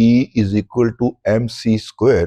E = mc²,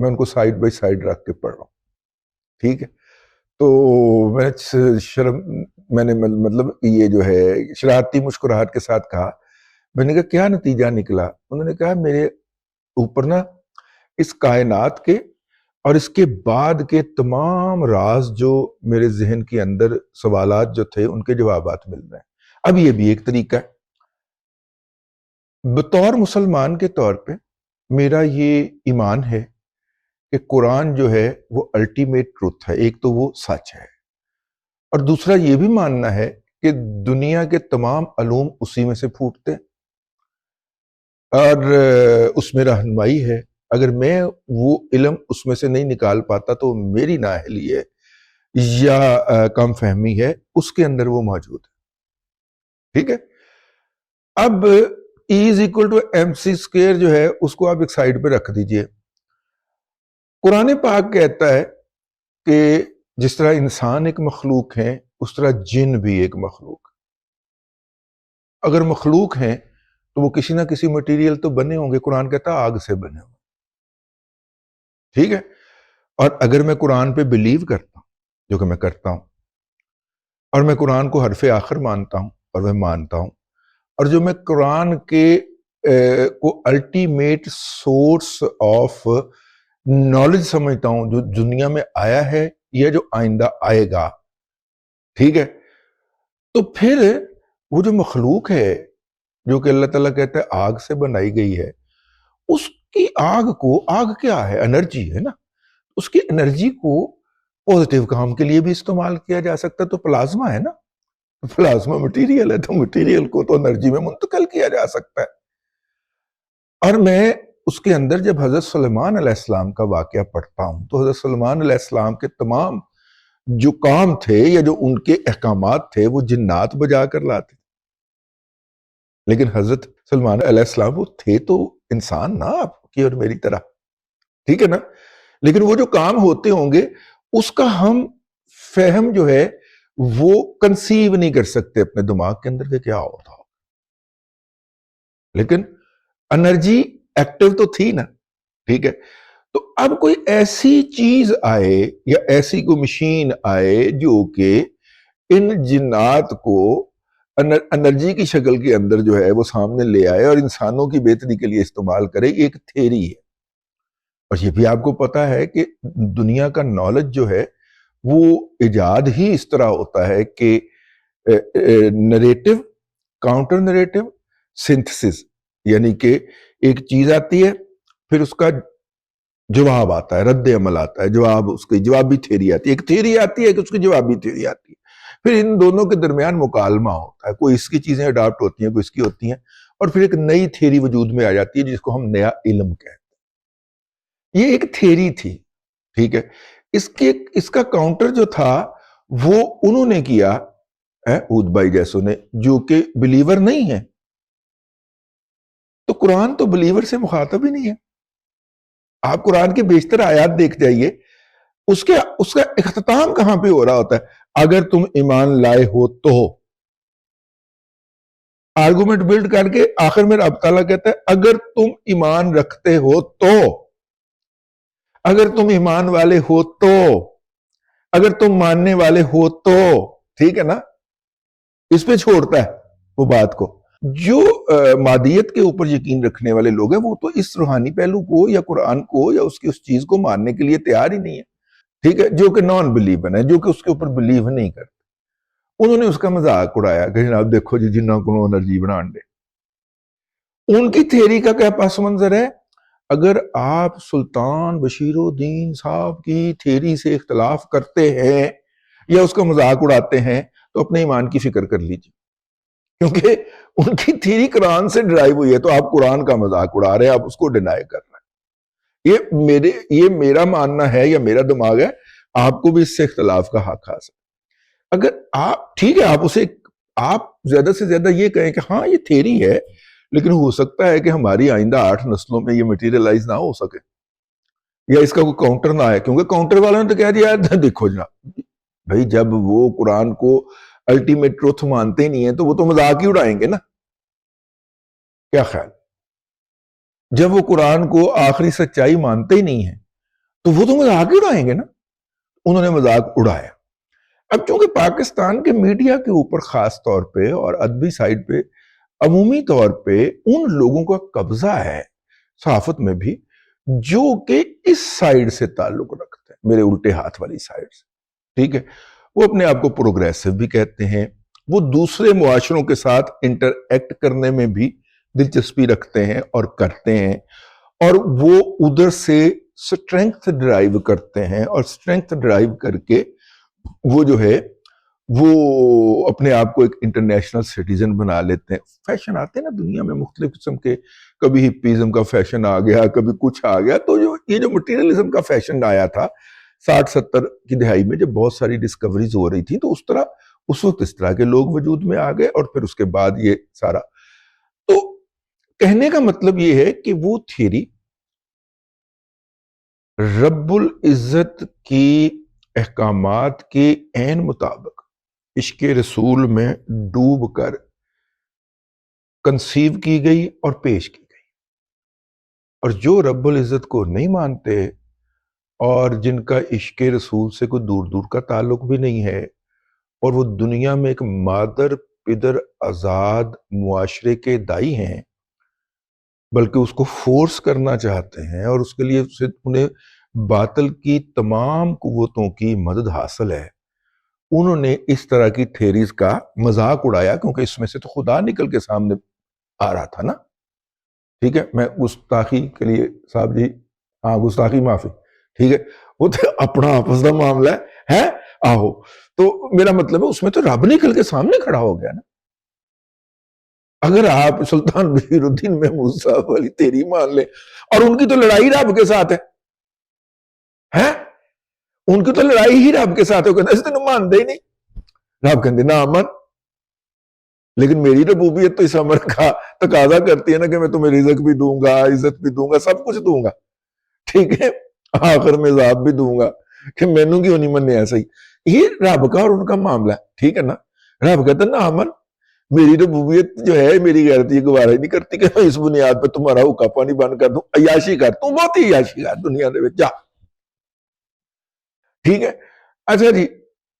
میں ان کو side by side رکھ کے پڑھ رہا ہوں، ٹھیک ہے؟ تو میں نے مطلب یہ جو ہے شرارتی مسکراہٹ کے ساتھ کہا، میں نے کہا کیا نتیجہ نکلا؟ انہوں نے کہا میرے اوپر نا اس کائنات کے اور اس کے بعد کے تمام راز جو میرے ذہن کے اندر سوالات جو تھے ان کے جوابات مل رہے ہیں۔ اب یہ بھی ایک طریقہ ہے۔ بطور مسلمان کے طور پہ میرا یہ ایمان ہے کہ قرآن جو ہے وہ الٹیمیٹ ٹروتھ ہے، ایک تو وہ سچ ہے، اور دوسرا یہ بھی ماننا ہے کہ دنیا کے تمام علوم اسی میں سے پھوٹتے اور اس میں رہنمائی ہے۔ اگر میں وہ علم اس میں سے نہیں نکال پاتا تو میری نااہلی ہے یا کم فہمی ہے، اس کے اندر وہ موجود ہے، ٹھیک ہے؟ اب E=mc² جو ہے اس کو آپ ایک سائڈ پہ رکھ دیجئے۔ قرآن پاک کہتا ہے کہ جس طرح انسان ایک مخلوق ہیں اس طرح جن بھی ایک مخلوق۔ اگر مخلوق ہیں تو وہ کسی نہ کسی مٹیریل تو بنے ہوں گے، قرآن کہتا ہے آگ سے بنے ہوں، ٹھیک ہے؟ اور اگر میں قرآن پہ بلیو کرتا ہوں، جو کہ میں کرتا ہوں، اور میں قرآن کو حرف آخر مانتا ہوں اور میں مانتا ہوں، اور جو میں قرآن کے کو الٹیمیٹ سورس آف نالج سمجھتا ہوں جو دنیا میں آیا ہے یا جو آئندہ آئے گا، ٹھیک ہے؟ تو پھر وہ جو مخلوق ہے جو کہ اللہ تعالیٰ کہتا ہے آگ سے بنائی گئی ہے، اس کی آگ کیا ہے؟ انرجی ہے نا۔ اس کی انرجی کو پوزیٹیو کام کے لیے بھی استعمال کیا جا سکتا ہے، تو پلازما ہے نا، پلازما مٹیریل ہے، تو مٹیریل کو تو انرجی میں منتقل کیا جا سکتا ہے۔ اور میں اس کے اندر جب حضرت سلیمان علیہ السلام کا واقعہ پڑھتا ہوں تو حضرت سلیمان علیہ السلام کے تمام جو کام تھے یا جو ان کے احکامات تھے وہ جنات بجا کر لاتے، لیکن حضرت سلیمان علیہ السلام وہ تھے تو انسان نا، آپ کی اور میری طرح، ٹھیک ہے نا؟ لیکن وہ جو کام ہوتے ہوں گے اس کا ہم فہم جو ہے وہ کنسیو نہیں کر سکتے اپنے دماغ کے اندر کہ کیا ہوتا ہو، لیکن انرجی ایکٹیو تو تھی نا، ٹھیک ہے؟ تو اب کوئی ایسی چیز آئے یا ایسی کوئی مشین آئے جو کہ ان جنات کو انرجی کی شکل کے اندر جو ہے وہ سامنے لے آئے اور انسانوں کی بہتری کے لیے استعمال کرے، یہ ایک تھیری ہے۔ اور یہ بھی آپ کو پتا ہے کہ دنیا کا نالج جو ہے وہ ایجاد ہی اس طرح ہوتا ہے کہ نریٹو، کاؤنٹر نریٹو، سنتھسس، یعنی کہ ایک چیز آتی ہے پھر اس کا جواب آتا ہے، رد عمل آتا ہے، جواب، اس کی جوابی تھیری آتی ہے، ایک تھیری آتی ہے کہ اس کی جوابی تھیری آتی ہے، پھر ان دونوں کے درمیان مکالمہ ہوتا ہے، کوئی اس کی چیزیں اڈاپٹ ہوتی ہیں، کوئی اس کی ہوتی ہیں، اور پھر ایک نئی تھیری وجود میں آ جاتی ہے جس کو ہم نیا علم کہتے ہیں۔ یہ ایک تھیری تھی، ٹھیک ہے؟ اس کا کاؤنٹر جو تھا وہ انہوں نے کیا، اود بھائی جیسوں نے، جو کہ بلیور نہیں ہے۔ تو قرآن تو بلیور سے مخاطب ہی نہیں ہے۔ آپ قرآن کے بیشتر آیات دیکھ جائیے، اس کا اختتام کہاں پہ ہو رہا ہوتا ہے؟ اگر تم ایمان لائے ہو تو، آرگومنٹ بلڈ کر کے آخر میں رب تعالیٰ کہتا ہے اگر تم ایمان رکھتے ہو تو، اگر تم ایمان والے ہو تو، اگر تم ماننے والے ہو تو، ٹھیک ہے نا؟ اس پہ چھوڑتا ہے وہ بات کو۔ جو مادیت کے اوپر یقین رکھنے والے لوگ ہیں وہ تو اس روحانی پہلو کو یا قرآن کو یا اس کی اس چیز کو ماننے کے لیے تیار ہی نہیں ہے، ٹھیک ہے؟ جو کہ نان بلیون ہے، جو کہ اس کے اوپر بلیو نہیں کرتے، انہوں نے اس کا مذاق اڑایا کہ جناب دیکھو جی جنہاں کو انرجی بنا دے۔ ان کی تھیری کا کیا پس منظر ہے؟ اگر آپ سلطان بشیر الدین صاحب کی تھیری سے اختلاف کرتے ہیں یا اس کا مذاق اڑاتے ہیں تو اپنے ایمان کی فکر کر لیجیے، کیونکہ ان کی تھیری قرآن سے ڈرائیو ہوئی ہے، تو آپ قرآن کا مذاق اڑا رہے ہیں، آپ اس کو ڈینائی کر رہے ہیں۔ یہ میرا ماننا ہے یا میرا دماغ ہے، آپ کو بھی اس سے اختلاف کا حق حاصل۔ اگر آپ، ٹھیک ہے، آپ زیادہ سے زیادہ یہ کہیں کہ ہاں یہ تھیری ہے، لیکن ہو سکتا ہے کہ ہماری آئندہ 8 نسلوں میں یہ مٹیریلائز نہ ہو سکے یا اس کا کوئی کاؤنٹر نہ آئے، کیونکہ کاؤنٹر والوں نے تو کہہ دیا دیکھو جناب بھائی جب وہ قرآن کو الٹیمیٹ ٹروتھ مانتے نہیں ہیں تو وہ تو مذاق ہی اڑائیں گے نا۔ کیا خیال؟ جب وہ قرآن کو آخری سچائی مانتے ہی نہیں ہیں تو وہ تو مذاق ہی اڑائیں گے نا. انہوں نے مذاق اڑایا. اب چونکہ پاکستان کے میڈیا کے اوپر خاص طور پہ اور ادبی سائٹ پہ عمومی طور پہ ان لوگوں کا قبضہ ہے صحافت میں بھی جو کہ اس سائڈ سے تعلق رکھتے ہیں، میرے الٹے ہاتھ والی سائڈ سے. ٹھیک ہے، وہ اپنے آپ کو پروگریسو بھی کہتے ہیں، وہ دوسرے معاشروں کے ساتھ انٹر ایکٹ کرنے میں بھی دلچسپی رکھتے ہیں اور کرتے ہیں، اور وہ ادھر سے سٹرینگتھ ڈرائیو کرتے ہیں، اور سٹرینگتھ ڈرائیو کر کے وہ جو ہے وہ اپنے آپ کو ایک انٹرنیشنل سٹیزن بنا لیتے ہیں. فیشن آتے ہیں نا دنیا میں مختلف قسم کے، کبھی ہپیزم کا فیشن آ گیا، کبھی کچھ آ گیا. تو یہ جو مٹیریلزم کا فیشن آیا تھا 60-70 کی دہائی میں، جب بہت ساری ڈسکوریز ہو رہی تھی، تو اس وقت اس طرح کے لوگ وجود میں آ گئے، اور پھر اس کے بعد یہ سارا. تو کہنے کا مطلب یہ ہے کہ وہ تھیری رب العزت کی احکامات کے عین مطابق عشق رسول میں ڈوب کر کنسیو کی گئی اور پیش کی گئی. اور جو رب العزت کو نہیں مانتے اور جن کا عشق رسول سے کوئی دور دور کا تعلق بھی نہیں ہے، اور وہ دنیا میں ایک مادر پدر آزاد معاشرے کے دائی ہیں، بلکہ اس کو فورس کرنا چاہتے ہیں، اور اس کے لیے انہیں باطل کی تمام قوتوں کی مدد حاصل ہے، انہوں نے اس طرح کی تھیریز کا مذاق اڑایا، کیونکہ اس میں سے تو خدا نکل کے سامنے آ رہا تھا نا. ٹھیک ہے، میں گستاخی کے لیے صاحب جی، ہاں گستاخی معافی، ٹھیک ہے، وہ تو اپنا آپس کا معاملہ ہے آہو. تو میرا مطلب ہے اس میں تو رب نکل کے سامنے کھڑا ہو گیا نا. اگر آپ سلطان بشیر الدین محمود صاحب والی تیری مان لیں، اور ان کی تو لڑائی رب کے ساتھ ہے، ان کی تو لڑائی ہی رب کے ساتھ ہے، وہ کہتے ہیں مانتے ہی نہیں. رب کہتے نہ امن، لیکن میری ربوبیت تو اس امر کا تقاضا کرتی ہے نا کہ میں تمہیں رزق بھی دوں گا، عزت بھی دوں گا، سب کچھ دوں گا. ٹھیک ہے، آخر میں عذاب بھی دوں گا کہ مینوں کیوں نہیں مننے ایسا ہی. یہ رب کا اور ان کا معاملہ ہے. ٹھیک ہے نا. رب کہتا ہے نا امن، میری ربوبیت جو ہے میری غیرت یہ گوارا ہی نہیں کرتی کہ میں اس بنیاد پہ تمہارا حکا پانی بند کر دوں. عیاشی کر، تم بہت ہی عیاشی کر دنیا دے وچ جا. ٹھیک ہے. اچھا جی،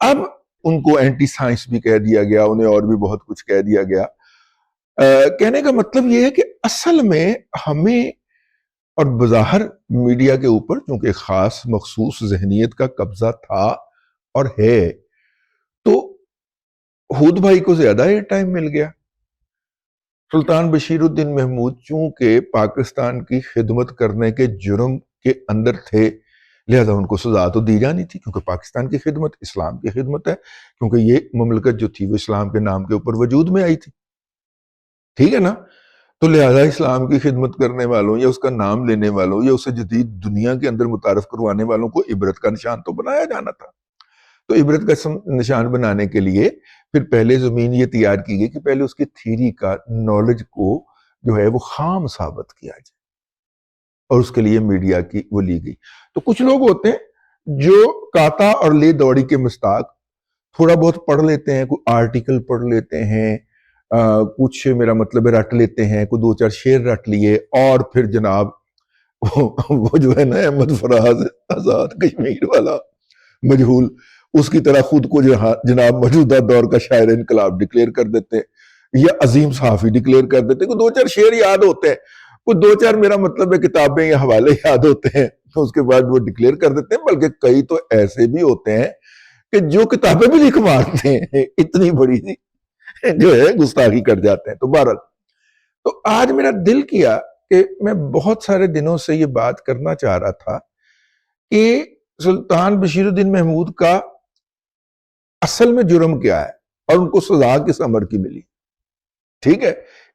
اب ان کو اینٹی سائنس بھی کہہ دیا گیا، انہیں اور بھی بہت کچھ کہہ دیا گیا. کہنے کا مطلب یہ ہے کہ اصل میں ہمیں اور بظاہر میڈیا کے اوپر چونکہ خاص مخصوص ذہنیت کا قبضہ تھا اور ہے، تو ہود بھائی کو زیادہ ایئر ٹائم مل گیا. سلطان بشیر الدین محمود چونکہ پاکستان کی خدمت کرنے کے جرم کے اندر تھے، لہذا ان کو سزا تو دی جانی تھی، کیونکہ پاکستان کی خدمت اسلام کی خدمت ہے، کیونکہ یہ مملکت جو تھی وہ اسلام کے نام کے اوپر وجود میں آئی تھی. ٹھیک ہے نا. تو لہذا اسلام کی خدمت کرنے والوں یا اس کا نام لینے والوں یا اسے جدید دنیا کے اندر متعارف کروانے والوں کو عبرت کا نشان تو بنایا جانا تھا. تو عبرت کا نشان بنانے کے لیے پھر پہلے زمین یہ تیار کی گئی کہ پہلے اس کی تھیری کا نالج کو جو ہے وہ خام ثابت کیا جائے، اور اس کے لیے میڈیا کی وہ لی گئی. تو کچھ لوگ ہوتے ہیں جو کاتا اور لے دوڑی کے مستاق تھوڑا بہت پڑھ لیتے ہیں، کوئی آرٹیکل پڑھ لیتے ہیں، کچھ میرا مطلب رٹ لیتے ہیں، کوئی 2-4 شعر رٹ لیے، اور پھر جناب وہ جو ہے نا احمد فراز آزاد کشمیر والا مجہول، اس کی طرح خود کو جناب موجودہ دور کا شاعر انقلاب ڈکلیئر کر دیتے ہیں، یا عظیم صحافی ڈکلیئر کر دیتے ہیں. کوئی 2-4 شعر یاد ہوتے ہیں، کوئی 2-4 میرا مطلب ہے کتابیں یا حوالے یاد ہوتے ہیں، تو اس کے بعد وہ ڈکلیئر کر دیتے ہیں. بلکہ کئی تو ایسے بھی ہوتے ہیں کہ جو کتابیں بھی لکھ مارتے ہیں، اتنی بڑی جو ہے گستاخی کر جاتے ہیں. تو بہرحال، تو آج میرا دل کیا کہ میں بہت سارے دنوں سے یہ بات کرنا چاہ رہا تھا کہ سلطان بشیر الدین محمود کا اصل میں جرم کیا ہے اور ان کو سزا کس امر کی ملی. ٹھیک ہے،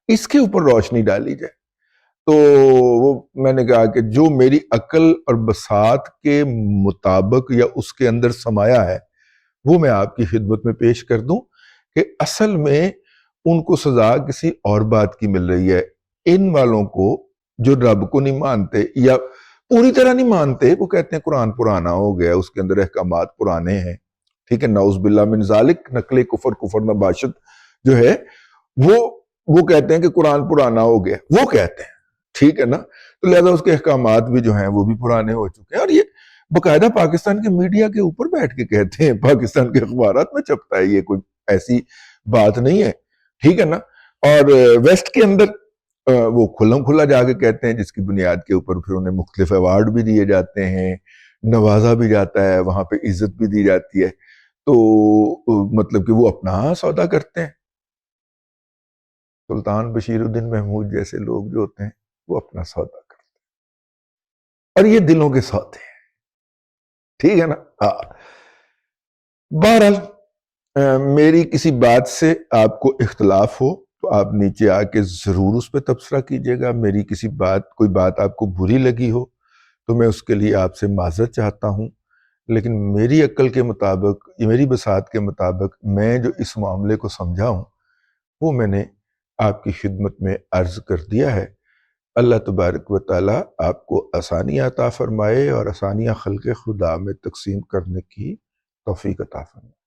اس کے اوپر روشنی ڈالی جائے. تو وہ میں نے کہا کہ جو میری عقل اور بساط کے مطابق یا اس کے اندر سمایا ہے وہ میں آپ کی خدمت میں پیش کر دوں کہ اصل میں ان کو سزا کسی اور بات کی مل رہی ہے. ان والوں کو جو رب کو نہیں مانتے یا پوری طرح نہیں مانتے، وہ کہتے ہیں قرآن پرانا ہو گیا، اس کے اندر احکامات پرانے ہیں. ٹھیک ہے، نعوذ باللہ من ذالک، نقل کفر نباشت جو ہے وہ کہتے ہیں کہ قرآن پرانا ہو گیا، وہ کہتے ہیں. ٹھیک ہے نا. تو لہذا اس کے احکامات بھی جو ہیں وہ بھی پرانے ہو چکے ہیں. اور یہ باقاعدہ پاکستان کے میڈیا کے اوپر بیٹھ کے کہتے ہیں، پاکستان کے اخبارات میں چھپتا ہے، یہ کوئی ایسی بات نہیں ہے، ٹھیک ہے نا۔ اور ویسٹ کے اندر وہ کھلم کھلا جا کے کہتے ہیں، جس کی بنیاد کے اوپر پھر انہیں مختلف ایوارڈ بھی دیے جاتے ہیں، نوازا بھی جاتا ہے، وہاں پہ عزت بھی دی جاتی ہے، تو مطلب کہ وہ اپنا سودا کرتے ہیں۔ سلطان بشیر الدین محمود جیسے لوگ جو ہوتے ہیں وہ اپنا سودا کرتے ہیں، اور یہ دلوں کے سودے ہیں، ٹھیک ہے نا۔ بہرحال میری کسی بات سے آپ کو اختلاف ہو تو آپ نیچے آ کے ضرور اس پہ تبصرہ کیجیے گا۔ میری کوئی بات آپ کو بری لگی ہو تو میں اس کے لیے آپ سے معذرت چاہتا ہوں، لیکن میری عقل کے مطابق، میری بساط کے مطابق میں جو اس معاملے کو سمجھا ہوں وہ میں نے آپ کی خدمت میں عرض کر دیا ہے۔ اللہ تبارک و تعالیٰ آپ کو آسانیاں عطا فرمائے اور آسانیاں خلق خدا میں تقسیم کرنے کی توفیق عطا فرمائے۔